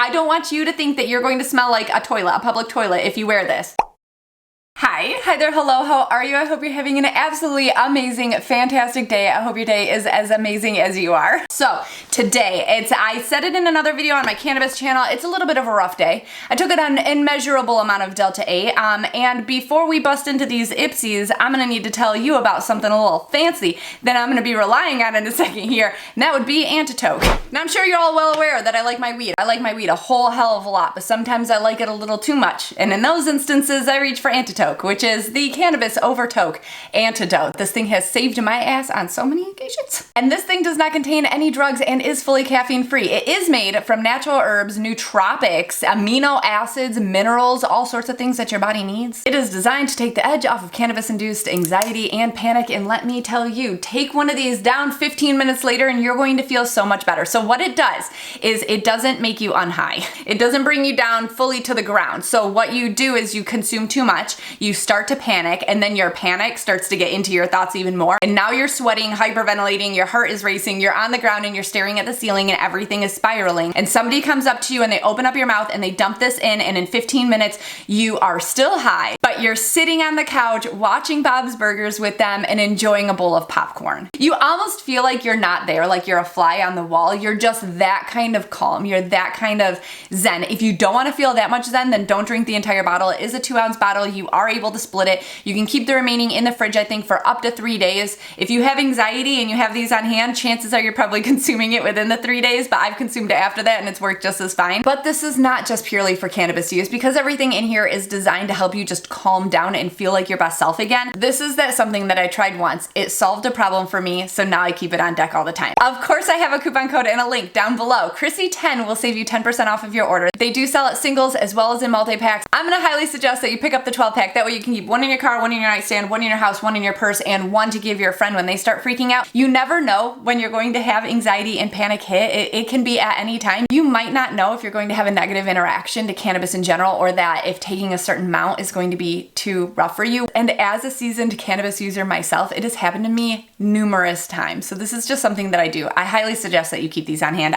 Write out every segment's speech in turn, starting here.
I don't want you to think that you're going to smell like a toilet, a public toilet, if you wear this. Hi there, hello, how are you? I hope you're having an absolutely amazing, fantastic day. I hope your day is as amazing as you are. So today, I said it in another video on my cannabis channel, it's a little bit of a rough day. I took it on an immeasurable amount of Delta 8, and before we bust into these IPSYs, I'm gonna need to tell you about something a little fancy that I'm gonna be relying on in a second here, and that would be antidote. Now I'm sure you're all well aware that I like my weed. I like my weed a whole hell of a lot, but sometimes I like it a little too much, and in those instances, I reach for antidote, which is the cannabis over toke antidote. This thing has saved my ass on so many occasions. And this thing does not contain any drugs and is fully caffeine free. It is made from natural herbs, nootropics, amino acids, minerals, all sorts of things that your body needs. It is designed to take the edge off of cannabis-induced anxiety and panic, and let me tell you, take one of these down 15 minutes later and you're going to feel so much better. So what it does is it doesn't make you unhigh. It doesn't bring you down fully to the ground. So what you do is you consume too much, you start to panic, and then your panic starts to get into your thoughts even more. And now you're sweating, hyperventilating, your heart is racing, you're on the ground and you're staring at the ceiling and everything is spiraling. And somebody comes up to you and they open up your mouth and they dump this in, and in 15 minutes you are still high, but you're sitting on the couch watching Bob's Burgers with them and enjoying a bowl of popcorn. You almost feel like you're not there, like you're a fly on the wall. You're just that kind of calm. You're that kind of zen. If you don't want to feel that much zen, then don't drink the entire bottle. It is a 2-ounce bottle. You are able to split it. You can keep the remaining in the fridge, I think, for up to 3 days. If you have anxiety and you have these on hand, chances are you're probably consuming it within the 3 days, but I've consumed it after that and it's worked just as fine. But this is not just purely for cannabis use, because everything in here is designed to help you just calm down and feel like your best self again. This is something that I tried once. It solved a problem for me, so now I keep it on deck all the time. Of course, I have a coupon code and a link down below. Chrissy10 will save you 10% off of your order. They do sell at singles as well as in multi-packs. I'm gonna highly suggest that you pick up the 12-pack. That way you can keep one in your car, one in your nightstand, one in your house, one in your purse, and one to give your friend when they start freaking out. You never know when you're going to have anxiety and panic hit. It can be at any time. You might not know if you're going to have a negative interaction to cannabis in general, or that if taking a certain amount is going to be too rough for you. And as a seasoned cannabis user myself, it has happened to me numerous times. So this is just something that I do. I highly suggest that you keep these on hand.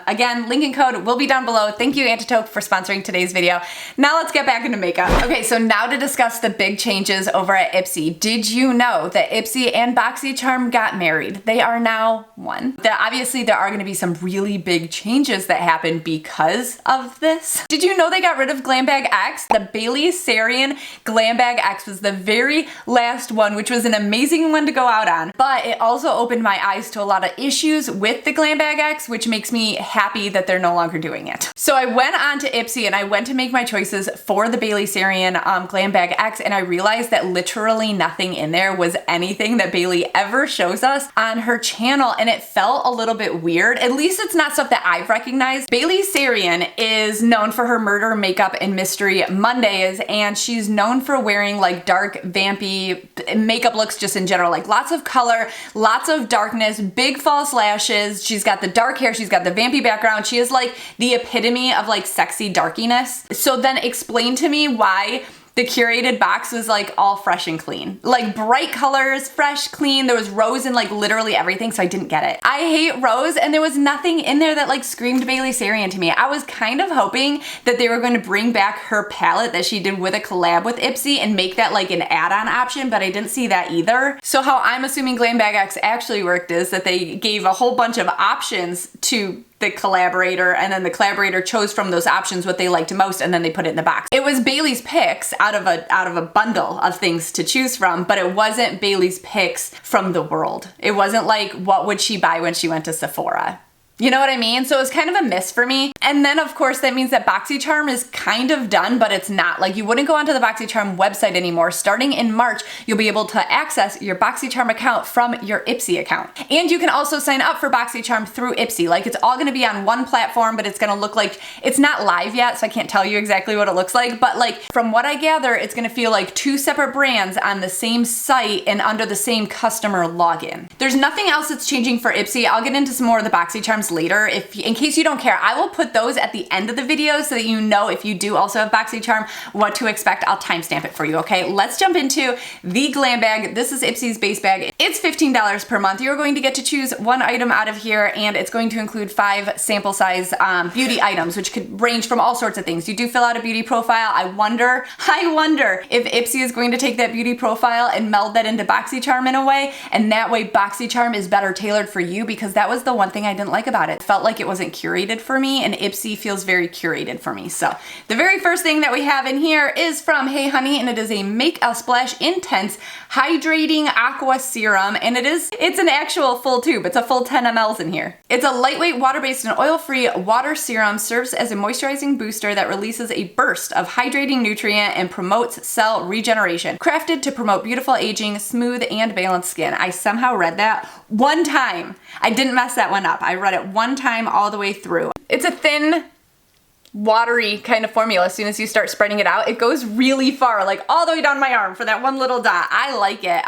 Again, link and code will be down below. Thank you, Antidote, for sponsoring today's video. Now let's get back into makeup. Okay, so now to discuss the big changes over at IPSY. Did you know that IPSY and Boxycharm got married? They are now one. Obviously, there are going to be some really big changes that happen because of this. Did you know they got rid of Glam Bag X? The Bailey Sarian Glam Bag X was the very last one, which was an amazing one to go out on. But it also opened my eyes to a lot of issues with the Glam Bag X, which makes me happy that they're no longer doing it. So I went on to IPSY and I went to make my choices for the Bailey Sarian Glam Bag X, and I realized that literally nothing in there was anything that Bailey ever shows us on her channel, and it felt a little bit weird. At least it's not stuff that I've recognized. Bailey Sarian is known for her murder, makeup, and mystery Mondays, and she's known for wearing like dark, vampy makeup looks just in general, like lots of color, lots of darkness, big false lashes. She's got the dark hair, she's got the vampy background. She is like the epitome of like sexy darkiness. So then explain to me why the curated box was like all fresh and clean. Like bright colors, fresh, clean. There was rose in like literally everything, so I didn't get it. I hate rose, and there was nothing in there that like screamed Bailey Sarian to me. I was kind of hoping that they were going to bring back her palette that she did with a collab with IPSY and make that like an add-on option, but I didn't see that either. So how I'm assuming Glam Bag X actually worked is that they gave a whole bunch of options to the collaborator, and then the collaborator chose from those options what they liked most, and then they put it in the box. It was Bailey's picks out of a bundle of things to choose from, but it wasn't Bailey's picks from the world. It wasn't like what would she buy when she went to Sephora. You know what I mean? So it was kind of a miss for me. And then of course that means that Boxycharm is kind of done, but it's not. Like you wouldn't go onto the Boxycharm website anymore. Starting in March, you'll be able to access your Boxycharm account from your IPSY account. And you can also sign up for Boxycharm through IPSY. Like it's all gonna be on one platform, but it's gonna look like, it's not live yet, so I can't tell you exactly what it looks like, but like from what I gather, it's gonna feel like two separate brands on the same site and under the same customer login. There's nothing else that's changing for IPSY. I'll get into some more of the Boxycharm cards later. In case you don't care, I will put those at the end of the video so that you know if you do also have Boxycharm, what to expect. I'll timestamp it for you, okay? Let's jump into the Glam bag. This is IPSY's base bag. It's $15 per month. You're going to get to choose one item out of here, and it's going to include 5 sample size beauty items, which could range from all sorts of things. You do fill out a beauty profile. I wonder if IPSY is going to take that beauty profile and meld that into Boxycharm in a way, and that way Boxycharm is better tailored for you, because that was the one thing I didn't like about it. It felt like it wasn't curated for me, and IPSY feels very curated for me. So the very first thing that we have in here is from Hey Honey, and it is a Make a Splash Intense Hydrating Aqua Serum, and it's an actual full tube. It's a full 10 mLs in here. It's a lightweight, water-based and oil-free water serum, serves as a moisturizing booster that releases a burst of hydrating nutrient and promotes cell regeneration. Crafted to promote beautiful aging, smooth and balanced skin. I somehow read that one time. I didn't mess that one up. I read it one time all the way through. It's a thin, watery kind of formula. As soon as you start spreading it out, it goes really far, like all the way down my arm for that one little dot. I like it.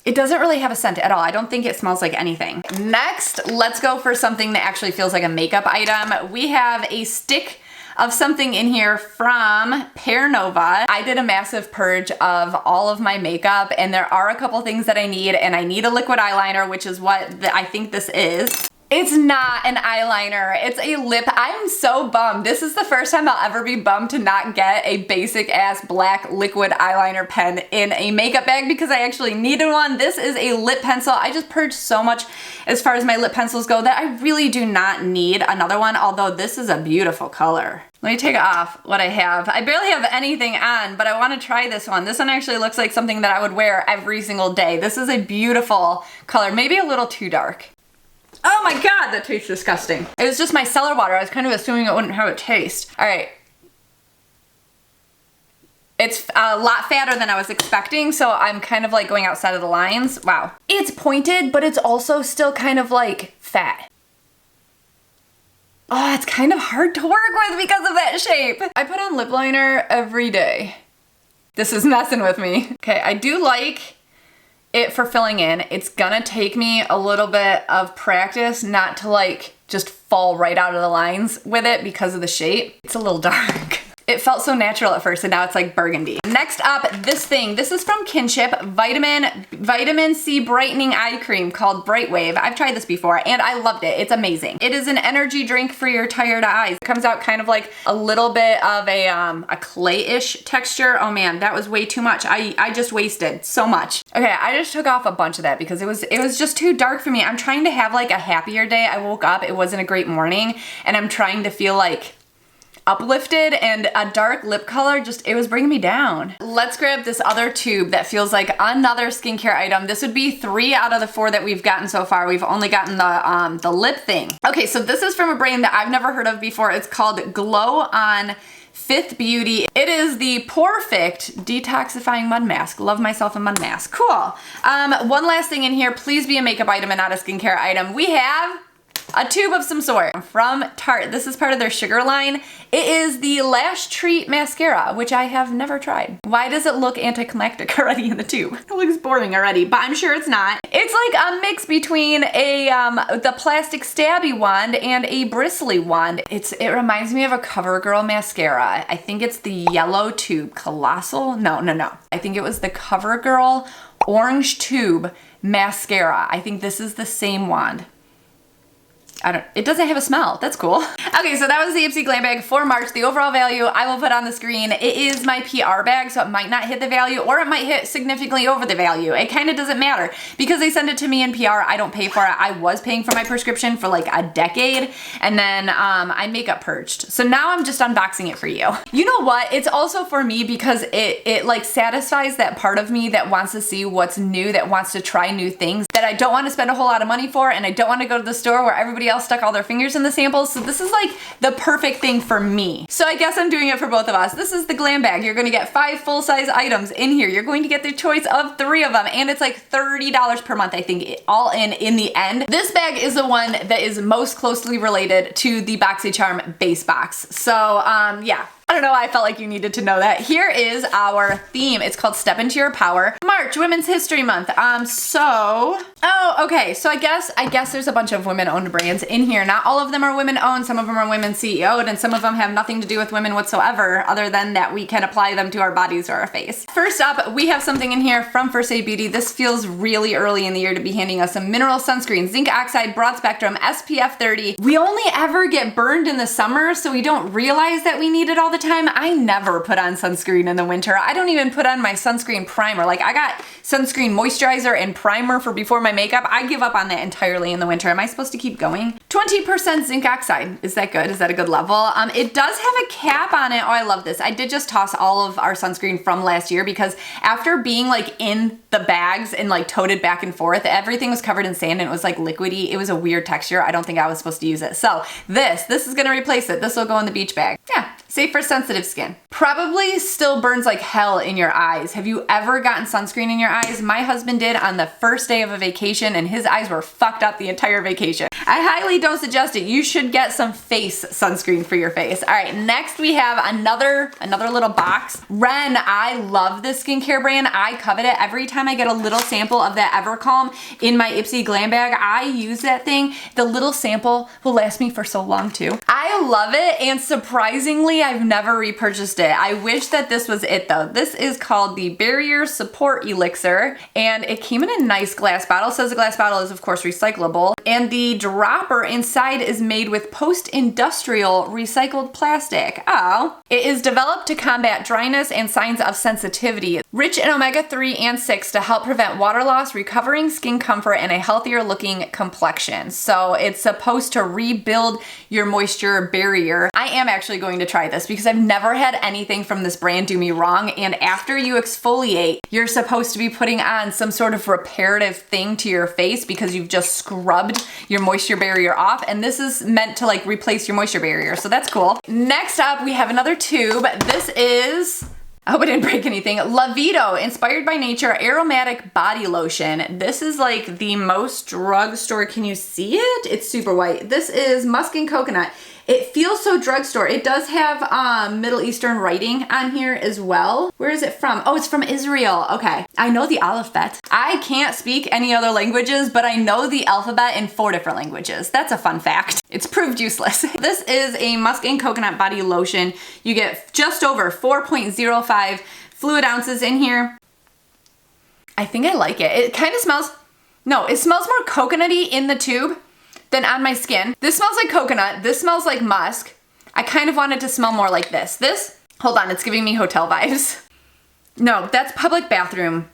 It doesn't really have a scent at all. I don't think it smells like anything. Next, let's go for something that actually feels like a makeup item. We have a stick of something in here from Pear Nova. I did a massive purge of all of my makeup, and there are a couple things that I need, and I need a liquid eyeliner, which is what I think this is. It's not an eyeliner, it's a lip. I'm so bummed. This is the first time I'll ever be bummed to not get a basic ass black liquid eyeliner pen in a makeup bag, because I actually needed one. This is a lip pencil. I just purged so much as far as my lip pencils go that I really do not need another one, although this is a beautiful color. Let me take off what I have. I barely have anything on, but I want to try this one. This one actually looks like something that I would wear every single day. This is a beautiful color, maybe a little too dark. Oh my God, that tastes disgusting. It was just my cellar water. I was kind of assuming it wouldn't have a taste. All right. It's a lot fatter than I was expecting, so I'm kind of like going outside of the lines. Wow. It's pointed, but it's also still kind of like fat. Oh, it's kind of hard to work with because of that shape. I put on lip liner every day. This is messing with me. Okay, I do like it for filling in. It's gonna take me a little bit of practice not to like just fall right out of the lines with it because of the shape. It's a little dark. It felt so natural at first, and now it's like burgundy. Next up, this thing. This is from Kinship, Vitamin C Brightening Eye Cream called Bright Wave. I've tried this before, and I loved it. It's amazing. It is an energy drink for your tired eyes. It comes out kind of like a little bit of a clay-ish texture. Oh man, that was way too much. I just wasted so much. Okay, I just took off a bunch of that because it was just too dark for me. I'm trying to have like a happier day. I woke up, it wasn't a great morning, and I'm trying to feel like uplifted, and a dark lip color it was bringing me down. Let's grab this other tube that feels like another skincare item. This would be 3 out of the 4 that we've gotten so far. We've only gotten the lip thing. Okay, so this is from a brand that I've never heard of before. It's called Glow On Fifth Beauty. It is the Perfect Detoxifying Mud Mask. Love myself a mud mask. Cool. One last thing in here. Please be a makeup item and not a skincare item. We have a tube of some sort from Tarte. This is part of their sugar line. It is the Lash Treat Mascara, which I have never tried. Why does it look anticlimactic already in the tube? It looks boring already, but I'm sure it's not. It's like a mix between the plastic stabby wand and a bristly wand. It reminds me of a CoverGirl mascara. I think it's the yellow tube, Colossal? No. I think it was the CoverGirl orange tube mascara. I think this is the same wand. It doesn't have a smell. That's cool. Okay, so that was the IPSY Glam bag for March. The overall value I will put on the screen. It is my PR bag, so it might not hit the value, or it might hit significantly over the value. It kind of doesn't matter because they send it to me in PR. I don't pay for it. I was paying for my prescription for like a decade, and then I makeup purged. So now I'm just unboxing it for you. You know what? It's also for me because it like satisfies that part of me that wants to see what's new, that wants to try new things, that I don't want to spend a whole lot of money for, and I don't want to go to the store where everybody else stuck all their fingers in the samples. So this is like the perfect thing for me. So I guess I'm doing it for both of us. This is the Glam bag. You're going to get 5 full-size items in here. You're going to get the choice of 3 of them, and it's like $30 per month, I think, all in the end. This bag is the one that is most closely related to the Boxycharm base box. So yeah. I don't know why I felt like you needed to know that. Here is our theme. It's called Step Into Your Power. March, Women's History Month. Okay, so I guess there's a bunch of women-owned brands in here. Not all of them are women-owned. Some of them are women CEO'd, and some of them have nothing to do with women whatsoever, other than that we can apply them to our bodies or our face. First up, we have something in here from First Aid Beauty. This feels really early in the year to be handing us a mineral sunscreen, zinc oxide, broad spectrum, SPF 30. We only ever get burned in the summer, so we don't realize that we need it all the time. I never put on sunscreen in the winter. I don't even put on my sunscreen primer. Like, I got sunscreen moisturizer and primer for before my makeup. I give up on that entirely in the winter. Am I supposed to keep going? 20% zinc oxide. Is that good? Is that a good level? It does have a cap on it. Oh, I love this. I did just toss all of our sunscreen from last year because after being like in the bags and like toted back and forth, everything was covered in sand and it was like liquidy. It was a weird texture. I don't think I was supposed to use it. So this is gonna replace it. This will go in the beach bag. Yeah, safe for sensitive skin. Probably still burns like hell in your eyes. Have you ever gotten sunscreen in your eyes? My husband did on the first day of a vacation and his eyes were fucked up the entire vacation. I highly don't suggest it. You should get some face sunscreen for your face. All right, next we have another little box. Ren, I love this skincare brand. I covet it. Every time I get a little sample of that Evercalm in my IPSY Glam bag, I use that thing. The little sample will last me for so long too. I love it, and surprisingly, I've never repurchased it. I wish that this was it though. This is called the Barrier Support Elixir, and it came in a nice glass bottle. It says the glass bottle is of course recyclable, and the dropper inside is made with post-industrial recycled plastic. Oh. It is developed to combat dryness and signs of sensitivity. Rich in omega-3 and 6 to help prevent water loss, recovering skin comfort, and a healthier looking complexion. So it's supposed to rebuild your moisture barrier. I am actually going to try this because I've never had anything from this brand do me wrong. And after you exfoliate, you're supposed to be putting on some sort of reparative thing to your face because you've just scrubbed your moisture barrier off. And this is meant to like replace your moisture barrier. So that's cool. Next up, we have another tube. This is, I hope I didn't break anything. La Vito, inspired by nature, aromatic body lotion. This is like the most drugstore. Can you see it? It's super white. This is musk and coconut. It feels so drugstore. It does have Middle Eastern writing on here as well. Where is it from? Oh, it's from Israel. Okay. I know the alphabet. I can't speak any other languages, but I know the alphabet in 4 different languages. That's a fun fact. It's proved useless. This is a musk and coconut body lotion. You get just over 4.05 fluid ounces in here. I think I like it. It kind of smells, no, it smells more coconutty in the tube than on my skin. This smells like coconut. This smells like musk. I kind of want it to smell more like this. Hold on, it's giving me hotel vibes. No, that's public bathroom.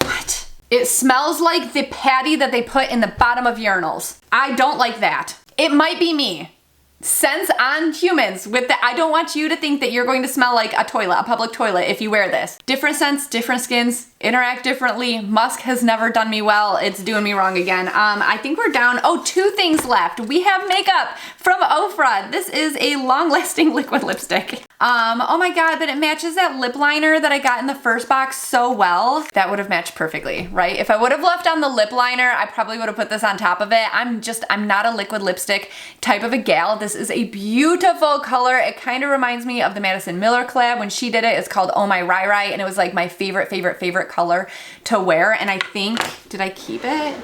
What? It smells like the patty that they put in the bottom of urinals. I don't like that. It might be me. Scents on humans with the, I don't want you to think that you're going to smell like a toilet, a public toilet if you wear this. Different scents, different skins, interact differently. Musk has never done me well. It's doing me wrong again. I think we're down, 2 things left. We have makeup from Ofra. This is a long-lasting liquid lipstick. Oh my God, but it matches that lip liner that I got in the first box so well. That would have matched perfectly, right? If I would have left on the lip liner, I probably would have put this on top of it. I'm not a liquid lipstick type of a gal. This is a beautiful color. It kind of reminds me of the Madison Miller collab when she did it. It's called Oh My Rai Rai, and it was like my favorite color to wear. And I think, did I keep it?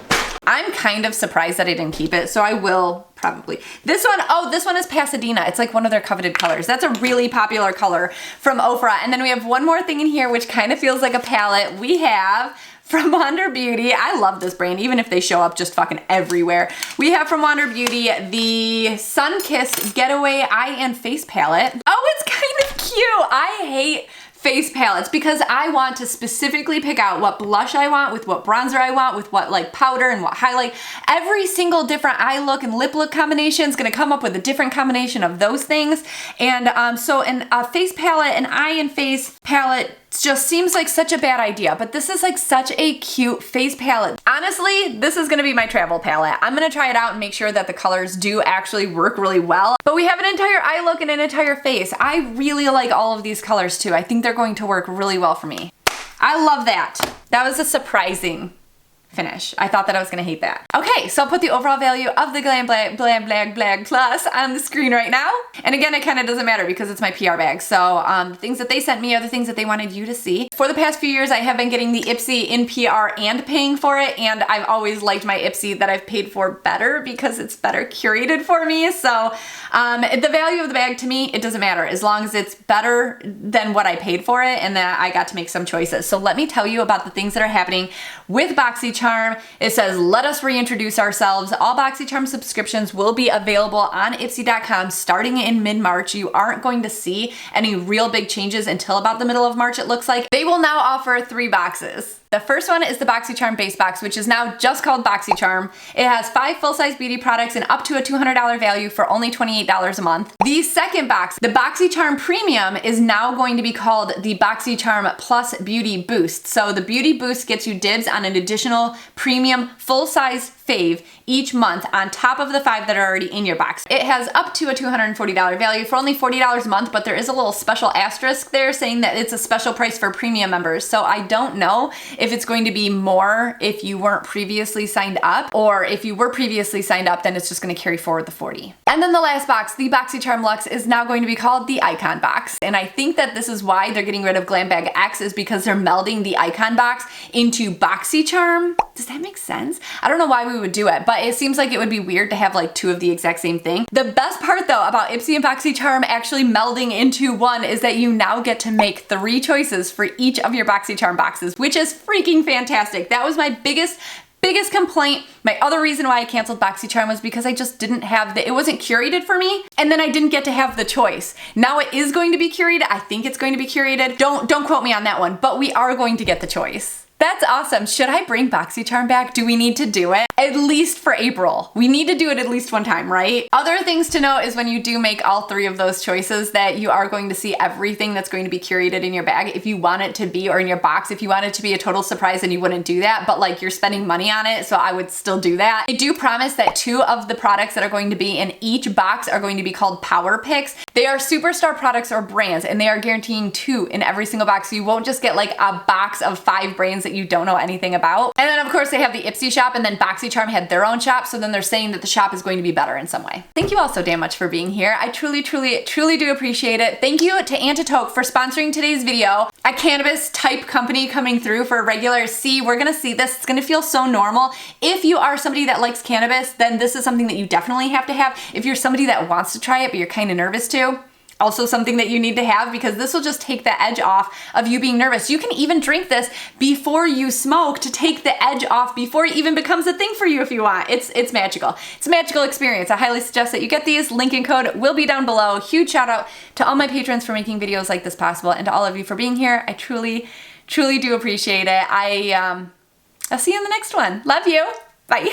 I'm kind of surprised that I didn't keep it, so I will probably. This one is Pasadena. It's like one of their coveted colors. That's a really popular color from Ofra. And then we have one more thing in here, which kind of feels like a palette. We have from Wander Beauty. I love this brand, even if they show up just fucking everywhere. We have from Wander Beauty the Sunkissed Getaway Eye and Face Palette. Oh, it's kind of cute. I hate face palettes because I want to specifically pick out what blush I want with what bronzer I want with what like powder and what highlight. Every single different eye look and lip look combination is going to come up with a different combination of those things. And so a face palette, an eye and face palette just seems like such a bad idea, but this is like such a cute face palette. Honestly, this is gonna be my travel palette. I'm gonna try it out and make sure that the colors do actually work really well. But we have an entire eye look and an entire face. I really like all of these colors too. I think they're going to work really well for me. I love that. That was a surprising finish. I thought that I was gonna hate that. Okay, so I'll put the overall value of the Glam Blag Plus on the screen right now. And again, it kind of doesn't matter because it's my PR bag. So the things that they sent me are the things that they wanted you to see. For the past few years, I have been getting the IPSY in PR and paying for it. And I've always liked my IPSY that I've paid for better because it's better curated for me. So the value of the bag to me, it doesn't matter as long as it's better than what I paid for it and that I got to make some choices. So let me tell you about the things that are happening with Boxycharm. It says, let us reintroduce ourselves. All Boxycharm subscriptions will be available on IPSY.com starting in mid-March. You aren't going to see any real big changes until about the middle of March, it looks like. They will now offer 3 boxes. The first one is the Boxycharm base box, which is now just called Boxycharm. It has 5 full-size beauty products and up to a $200 value for only $28 a month. The second box, the Boxycharm Premium, is now going to be called the Boxycharm Plus Beauty Boost. So the Beauty Boost gets you dibs on an additional premium full-size fave each month on top of the 5 that are already in your box. It has up to a $240 value for only $40 a month, but there is a little special asterisk there saying that it's a special price for premium members. So I don't know if it's going to be more if you weren't previously signed up, or if you were previously signed up, then it's just going to carry forward the 40. And then the last box, the Boxycharm Luxe, is now going to be called the Icon Box. And I think that this is why they're getting rid of Glam Bag X, is because they're melding the Icon Box into Boxycharm. Does that make sense? I don't know why we would do it, but it seems like it would be weird to have like 2 of the exact same thing. The best part though about IPSY and Boxycharm actually melding into one is that you now get to make 3 choices for each of your Boxycharm boxes, which is freaking fantastic. That was my biggest complaint. My other reason why I canceled Boxycharm was because I just didn't have it wasn't curated for me, and then I didn't get to have the choice. Now it is going to be curated. I think it's going to be curated. Don't quote me on that one, but we are going to get the choice. That's awesome. Should I bring Boxycharm back? Do we need to do it? At least for April. We need to do it at least one time, right? Other things to note is when you do make all 3 of those choices that you are going to see everything that's going to be curated in your bag if you want it to be, or in your box. If you want it to be a total surprise, then you wouldn't do that, but like you're spending money on it, so I would still do that. I do promise that 2 of the products that are going to be in each box are going to be called Power Picks. They are superstar products or brands, and they are guaranteeing 2 in every single box. So you won't just get like a box of 5 brands that you don't know anything about. And then of course they have the IPSY shop, and then Boxycharm had their own shop, so then they're saying that the shop is going to be better in some way. Thank you all so damn much for being here. I truly do appreciate it. Thank you to Antitoke for sponsoring today's video. A cannabis type company coming through for regular C. We're gonna see this. It's gonna feel so normal. If you are somebody that likes cannabis, then this is something that you definitely have to have. If you're somebody that wants to try it but you're kind of nervous too, also something that you need to have, because this will just take the edge off of you being nervous. You can even drink this before you smoke to take the edge off before it even becomes a thing for you if you want. It's magical. It's a magical experience. I highly suggest that you get these. Link and code will be down below. Huge shout out to all my patrons for making videos like this possible, and to all of you for being here. I truly do appreciate it. I'll see you in the next one. Love you. Bye.